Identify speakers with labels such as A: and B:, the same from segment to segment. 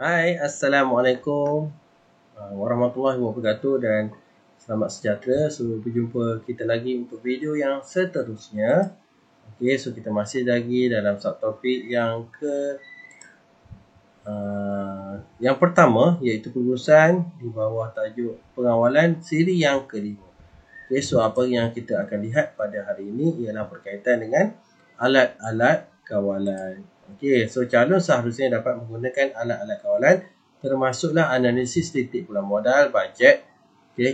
A: Hai, Assalamualaikum warahmatullahi wabarakatuh dan selamat sejahtera. So, berjumpa kita lagi untuk video yang seterusnya. Okey, so kita masih lagi dalam subtopik yang pertama, iaitu pengurusan di bawah tajuk pengawalan siri yang kelima. Okey, so apa yang kita akan lihat pada hari ini ialah berkaitan dengan alat-alat kawalan. Okey, so calon seharusnya dapat menggunakan alat-alat kawalan termasuklah analisis titik pulang modal, bajet,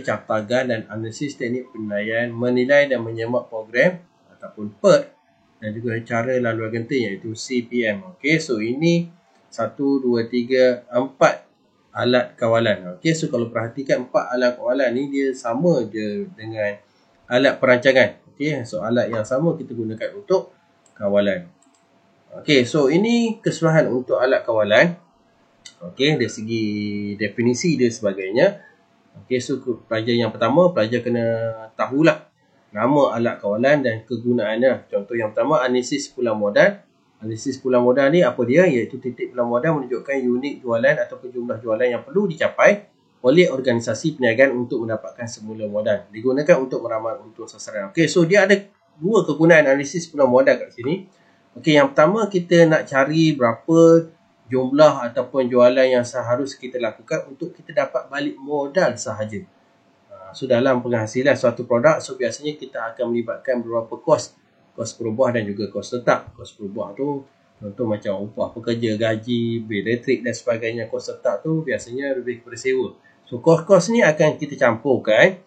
A: cartagan dan analisis teknik penilaian, menilai dan menyemak program ataupun PERT dan juga cara laluan genting iaitu CPM. Okey, so ini 1, 2, 3, 4 alat kawalan. Okey, so kalau perhatikan 4 alat kawalan ni dia sama je dengan alat perancangan. Okey, so alat yang sama kita gunakan untuk kawalan. Okey, so ini keseluruhan untuk alat kawalan. Okey, dari segi definisi dia sebagainya. Okey, so pelajar yang pertama, pelajar kena tahulah nama alat kawalan dan kegunaannya. Contoh yang pertama, analisis pulang modal. Analisis pulang modal ni apa dia? Iaitu titik pulang modal menunjukkan unit jualan ataupun jumlah jualan yang perlu dicapai oleh organisasi perniagaan untuk mendapatkan semula modal. Digunakan untuk meramal untung sasaran. Okey, so dia ada dua kegunaan analisis pulang modal kat sini. Okey, yang pertama kita nak cari berapa jumlah ataupun jualan yang seharus kita lakukan untuk kita dapat balik modal sahaja. So dalam penghasilan suatu produk, so biasanya kita akan melibatkan beberapa kos perubah dan juga kos tetap. Kos perubah tu contoh macam upah pekerja, gaji, bil elektrik dan sebagainya. Kos tetap tu biasanya lebih kepada sewa. So kos-kos ni akan kita campurkan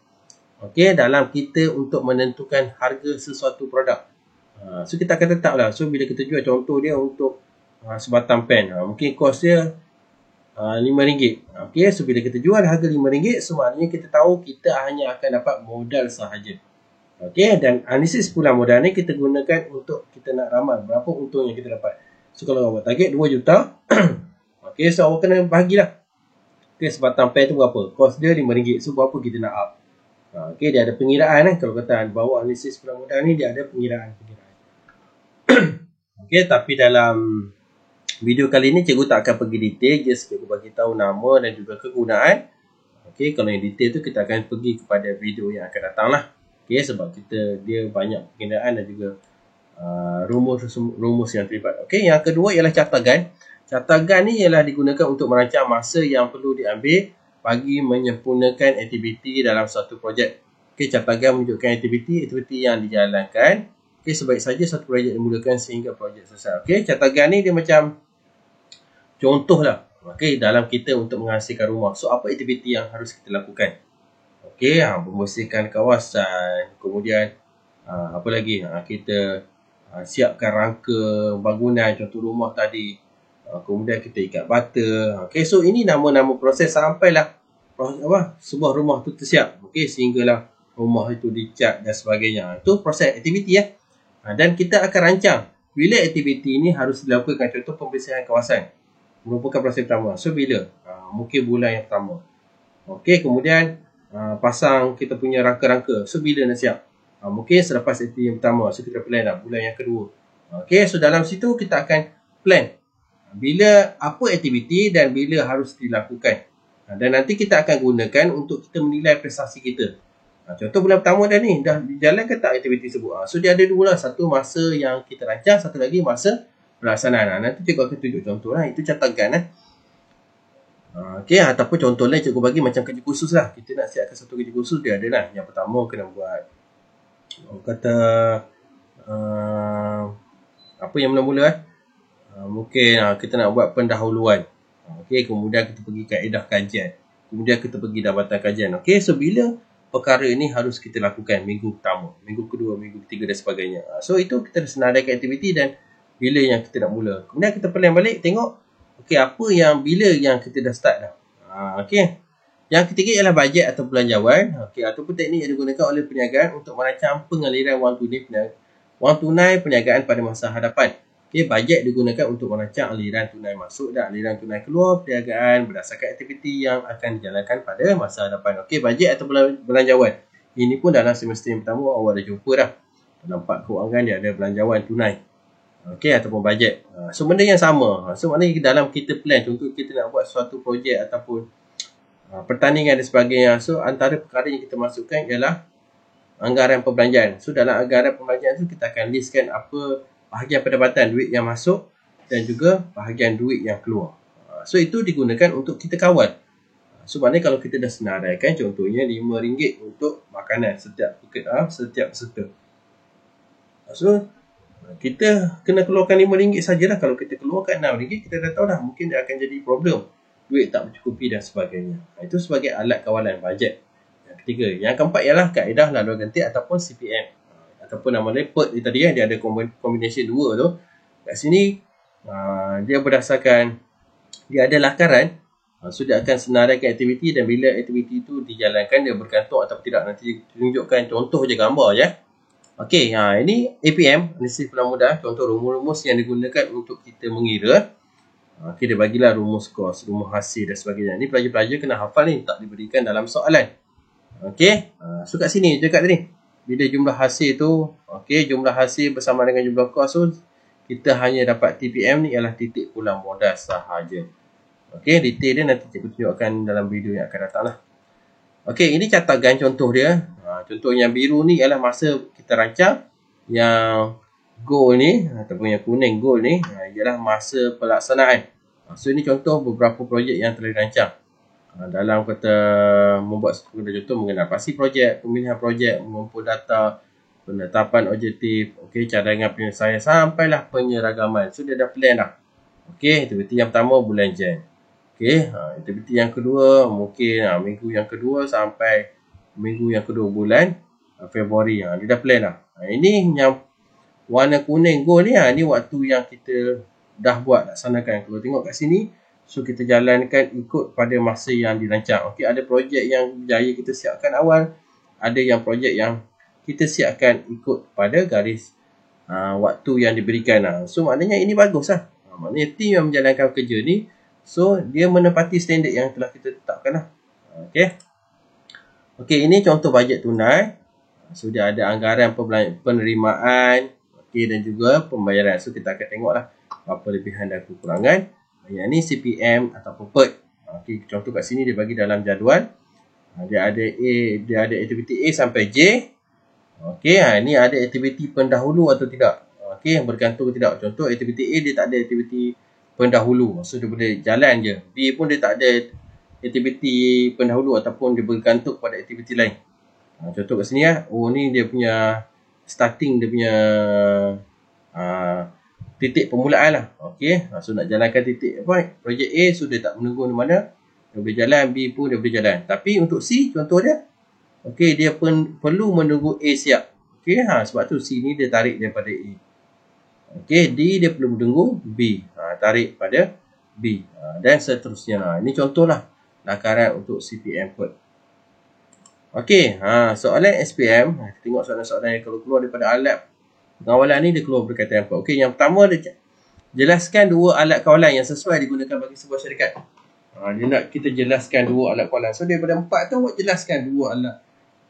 A: dalam kita untuk menentukan harga sesuatu produk. So kita akan tetaplah. So bila kita jual, contoh dia untuk sebatang pen, mungkin kos dia RM5. Okey, so bila kita jual harga RM5, so maknanya kita tahu kita hanya akan dapat modal sahaja. Okey, dan analisis pulang modal ni kita gunakan untuk kita nak ramal berapa untung yang kita dapat. So kalau awak target 2 juta, okey, so awak kena bahagilah. Okey, sebatang pen tu berapa? Kos dia RM5. So berapa kita nak up? Okey, dia ada pengiraan kalau kata bawah analisis pulang modal ni dia ada pengiraan. Okey, tapi dalam video kali ni cikgu tak akan pergi detail, just cikgu bagi tahu nama dan juga kegunaan. Okey, kalau yang detail tu kita akan pergi kepada video yang akan datang lah. Okey, sebab dia banyak penggunaan dan juga rumus yang terlibat. Okey, yang kedua ialah cartagan. Cartagan ni ialah digunakan untuk merancang masa yang perlu diambil bagi menyempurnakan aktiviti dalam suatu projek. Okey, cartagan menunjukkan aktiviti yang dijalankan. Okey, sebaik saja satu projek dimulakan sehingga projek selesai. Okey, cartagan ni dia macam contoh lah. Okey, dalam kita untuk menghasilkan rumah. So, apa aktiviti yang harus kita lakukan? Okey, membersihkan kawasan. Kemudian, apa lagi? Kita siapkan rangka bangunan, contoh rumah tadi. Kemudian kita ikat bata. Okey, so ini nama-nama proses sampailah sebuah rumah tu tersiap. Okey, sehinggalah rumah itu dicat dan sebagainya. Itu proses aktiviti ya. Dan kita akan rancang bila aktiviti ini harus dilakukan. Contoh pembersihan kawasan merupakan proses pertama. So bila? Mungkin bulan yang pertama. Okey, kemudian pasang kita punya rangka-rangka. So bila nak siap? Mungkin selepas aktiviti yang pertama. So kita plan lah bulan yang kedua. Okey, so dalam situ kita akan plan bila apa aktiviti dan bila harus dilakukan. Dan nanti kita akan gunakan untuk kita menilai prestasi kita. Contoh bulan pertama dah ni, dah dijalankan tak aktiviti tersebut. So dia ada dua lah. Satu masa yang kita rancang, satu lagi masa pelaksanaan. Nanti cikgu akan tunjuk contoh lah. Itu cartagan . Okey, ataupun contoh lain cikgu bagi macam kerja khusus lah. Kita nak siapkan satu kerja khusus, dia ada lah. Yang pertama kena buat kata apa yang mula-mula mungkin kita nak buat pendahuluan. Okey, kemudian kita pergi kaedah kajian. Kemudian kita pergi dapatan kajian. Okey, so bila perkara ini harus kita lakukan minggu pertama, minggu kedua, minggu ketiga dan sebagainya. So itu kita senaraikan aktiviti dan bila yang kita nak mula. Kemudian kita plan balik tengok okey apa yang bila yang kita dah start dah. Okey. Yang ketiga ialah bajet atau belanjawan. Okey, ataupun teknik yang digunakan oleh perniagaan untuk merancang pengaliran wang tunai perniagaan pada masa hadapan. Okey, bajet digunakan untuk merancang aliran tunai masuk dan aliran tunai keluar perniagaan berdasarkan aktiviti yang akan dijalankan pada masa hadapan. Okey, bajet atau belanjawan. Ini pun dalam semester yang pertama awak dah jumpa dah. Dalam part keuangan dia ada belanjawan tunai. Okey, ataupun bajet. So benda yang sama. So maknanya dalam kita plan, contoh kita nak buat suatu projek ataupun pertandingan dan sebagainya. So antara perkara yang kita masukkan ialah anggaran perbelanjaan. So dalam anggaran perbelanjaan tu kita akan listkan apa bahagian pendapatan duit yang masuk dan juga bahagian duit yang keluar. So itu digunakan untuk kita kawal. So maknanya kalau kita dah senaraikan contohnya RM5 untuk makanan setiap peserta. So kita kena keluarkan RM5 sajalah. Kalau kita keluarkan RM6 kita dah tahu dah mungkin dia akan jadi problem. Duit tak mencukupi dan sebagainya. Itu sebagai alat kawalan bajet. Yang ketiga. Yang keempat ialah kaedah laluan ganti ataupun CPM. Ataupun nama lain PERT tadi dia ada combination dua tu. Kat sini dia berdasarkan dia ada lakaran. So dia akan senaraikan aktiviti dan bila aktiviti itu dijalankan dia bergantung atau tidak. Nanti tunjukkan contoh je gambar je. Okey, ini APM, analisis peluang modal. Contoh rumus-rumus yang digunakan untuk kita mengira. Okey, dia bagilah rumus kos, rumus hasil dan sebagainya. Ni pelajar-pelajar kena hafal ni, tak diberikan dalam soalan. Okey, so kat sini dekat tadi. Bila jumlah hasil tu, okey, jumlah hasil bersama dengan jumlah kos tu, kita hanya dapat TPM ni ialah titik pulang modal sahaja. Okey, detail dia nanti cikgu tunjukkan dalam video yang akan datang lah. Okey, ini catakan contoh dia. Contoh yang biru ni ialah masa kita rancang. Yang gold ni, ataupun yang kuning gold ni, ialah masa pelaksanaan. So, ini contoh beberapa projek yang telah dirancang. Dalam kata membuat contoh mengenal pasti projek, pemilihan projek, mengumpul data, penetapan objektif, okey, cadangan penyelesaian sampailah penyeragaman. So, dia dah plan dah. Okey, aktiviti yang pertama bulan Jan. Okey, aktiviti yang kedua mungkin minggu yang kedua sampai minggu yang kedua bulan Februari. Dia dah plan dah. Ini yang warna kuning gold ni, ni waktu yang kita dah buat laksanakan. Kalau tengok kat sini, so kita jalankan ikut pada masa yang dirancang. Okey, ada projek yang berjaya kita siapkan awal, ada yang projek yang kita siapkan ikut pada garis waktu yang diberikan. So maknanya ini bagus lah. Maknanya tim yang menjalankan kerja ni, so dia menepati standard yang telah kita tetapkan lah. Okey, ini contoh bajet tunai. So dia ada anggaran penerimaan, okey, dan juga pembayaran. So kita akan tengoklah apa lebihan dan kekurangan. Yang ni CPM ataupun PERT. Okey, contoh kat sini dia bagi dalam jadual. Dia ada aktiviti A sampai J. Okey, ini ada aktiviti pendahulu atau tidak. Okey, yang bergantung tidak. Contoh aktiviti A dia tak ada aktiviti pendahulu. So dia boleh jalan je. B pun dia tak ada aktiviti pendahulu ataupun dia bergantung pada aktiviti lain. Contoh kat sini ni dia punya starting, dia punya titik permulaan lah. Okey, so nak jalankan titik projek A, so dia tak menunggu di mana. Dia boleh jalan, B pun dia boleh jalan. Tapi untuk C contoh dia, okey, dia perlu menunggu A siap. Okey, sebab tu C ni dia tarik daripada A. Okey, D dia perlu menunggu B. Tarik pada B. Dan seterusnya. Ini contohlah lakaran untuk CPM PERT. Okey, soalan SPM. Kita tengok soalan-soalan yang kalau keluar daripada alat pengawalan ni, dia keluar berkaitan apa. Okey, yang pertama dia jelaskan dua alat kawalan yang sesuai digunakan bagi sebuah syarikat. Dia nak kita jelaskan dua alat kawalan. So daripada 4 tu jelaskan dua alat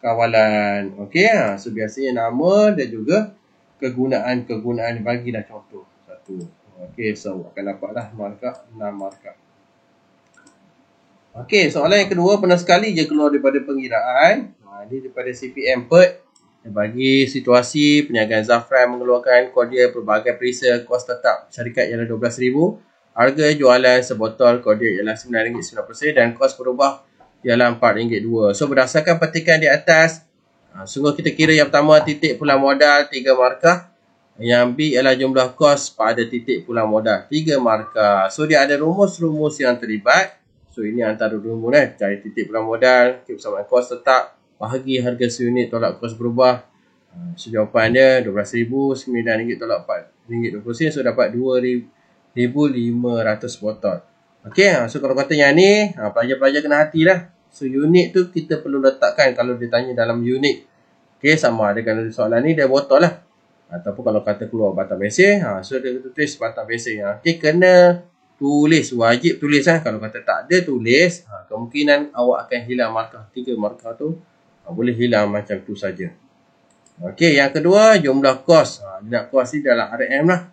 A: kawalan. Okey, so biasanya nama dan juga kegunaan bagilah contoh satu. Okey, so akan dapatlah markah 6 markah. Okey, soalan yang kedua pernah sekali je keluar daripada pengiraan. Ini daripada CPM PERT. Dia bagi situasi perniagaan Zafran mengeluarkan kodial pelbagai perisa, kos tetap syarikat ialah RM12,000. Harga jualan sebotol kodial ialah RM9.90 dan kos berubah ialah RM4.2. So berdasarkan petikan di atas, sungguh kita kira yang pertama titik pulang modal 3 markah. Yang B ialah jumlah kos pada titik pulang modal 3 markah. So dia ada rumus-rumus yang terlibat. So ini antara rumus cari titik pulang modal, persamaan kos tetap, bahagi harga seunit tolak kos berubah. So jawapan dia RM12,000, RM9 tolak RM4.20. So dapat RM2,500 botol. Okey, so kalau kata yang ni, pelajar-pelajar kena hatilah. So unit tu kita perlu letakkan kalau dia tanya dalam unit. Okey, sama ada kalau soalan ni dia botol lah. Ataupun kalau kata keluar batang besin, so dia tulis batang besin. Okey, kena tulis, wajib tulis lah. Kalau kata tak ada tulis, kemungkinan awak akan hilang markah. 3 markah tu boleh hilang macam tu saja. Okey, yang kedua jumlah kos. Nak kos ni dalam RM lah.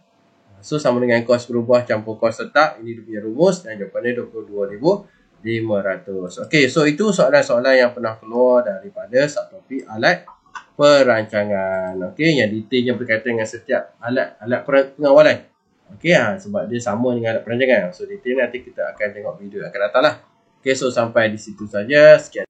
A: So sama dengan kos berubah campur kos tetap. Ini dia punya rumus dan jawapannya 22,500. Okey, so itu soalan-soalan yang pernah keluar daripada subtopik alat perancangan. Okey, yang detailnya berkaitan dengan setiap alat pengawalan. Okey, sebab dia sama dengan alat perancangan. So detail nanti kita akan tengok video yang akan datang lah. Okey, so sampai di situ saja. Sekian.